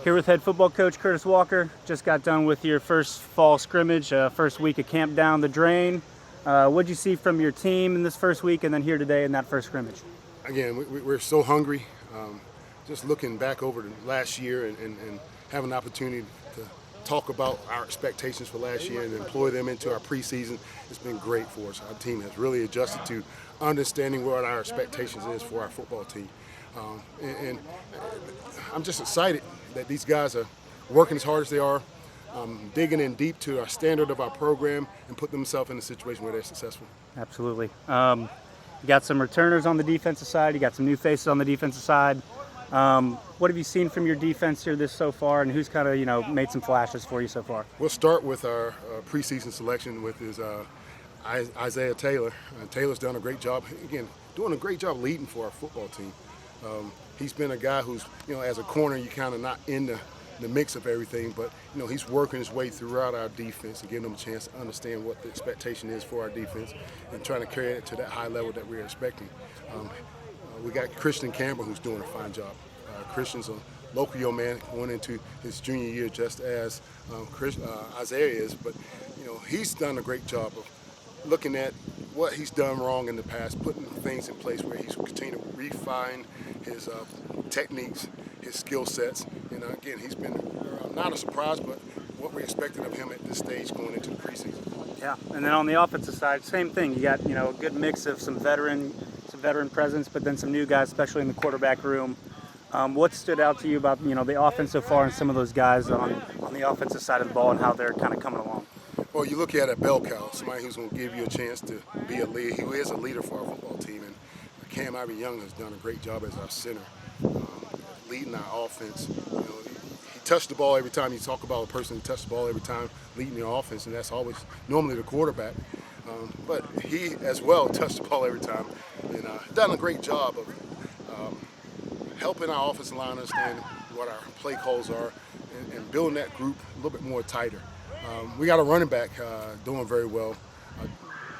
Here with head football coach Curtis Walker. Just got done with your first fall scrimmage, first week of camp down the drain. What'd you see from your team in this first week and then here today in that first scrimmage? Again, we're so hungry. Just looking back over the last year and having an opportunity to talk about our expectations for last year and employ them into our preseason, it's been great for us. Our team has really adjusted to understanding what our expectations is for our football team. And I'm just excited that these guys are working as hard as they are, digging in deep to our standard of our program and put themselves in a situation where they're successful. Absolutely. You got some returners on the defensive side. You got some new faces on the defensive side. What have you seen from your defense here so far, and who's kind of made some flashes for you so far? We'll start with our preseason selection with Isaiah Taylor. Taylor's done a great job. Again, doing a great job leading for our football team. He's been a guy who's, as a corner, you kind of not in the mix of everything, but he's working his way throughout our defense and giving them a chance to understand what the expectation is for our defense and trying to carry it to that high level that we're expecting. We got Christian Campbell, who's doing a fine job. Christian's a local young man going into his junior year, just as Isaiah is, but he's done a great job of looking at what he's done wrong in the past, putting things in place where he's continuing to refine his techniques, his skill sets. And again, he's been not a surprise, but what we expected of him at this stage going into the preseason. Yeah, and then on the offensive side, same thing. You got a good mix of some veteran presence, but then some new guys, especially in the quarterback room. What stood out to you about the offense so far and some of those guys on the offensive side of the ball and how they're kind of coming along? Well, you look at a bell cow, somebody who's going to give you a chance to be a leader. He is a leader for our football team, and Cam Young has done a great job as our center, leading our offense. He touched the ball every time. You talk about a person who touched the ball every time, leading the offense, and that's always normally the quarterback. But he as well touched the ball every time, and done a great job of helping our offensive line understand what our play calls are and building that group a little bit more tighter. We got a running back doing very well,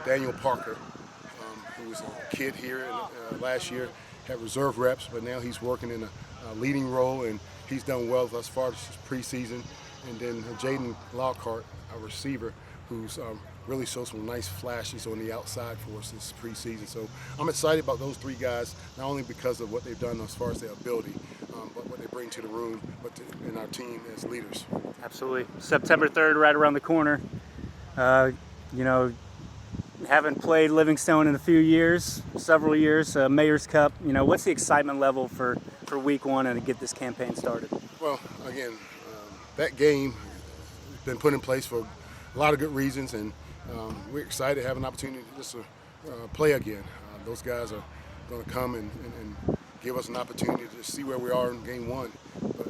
Daniel Parker, who was a kid here last year, had reserve reps, but now he's working in a leading role, and he's done well thus far this preseason. And then Jaden Lockhart, a receiver, who's really showed some nice flashes on the outside for us this preseason. So I'm excited about those three guys, not only because of what they've done as far as their ability, but what they bring to the room, in our team as leaders. Absolutely. September 3rd, right around the corner. Haven't played Livingstone in a few years, several years, Mayor's Cup. What's the excitement level for week one and to get this campaign started? Well, again, that game has been put in place for a lot of good reasons, and we're excited to have an opportunity just to play again. Those guys are going to come and give us an opportunity to see where we are in game one. But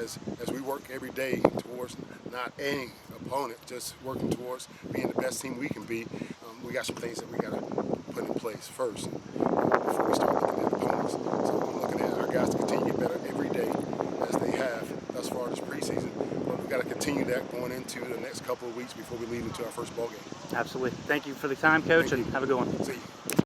as we work every day towards not any opponent, just working towards being the best team we can be, we got some things that we got to put in place first before we start looking at opponents. So I'm looking at our guys to continue to get better every day as they have thus far this preseason. But we've got to continue that going into the next couple of weeks before we lead into our first ball game. Absolutely. Thank you for the time, Coach, and have a good one. See you.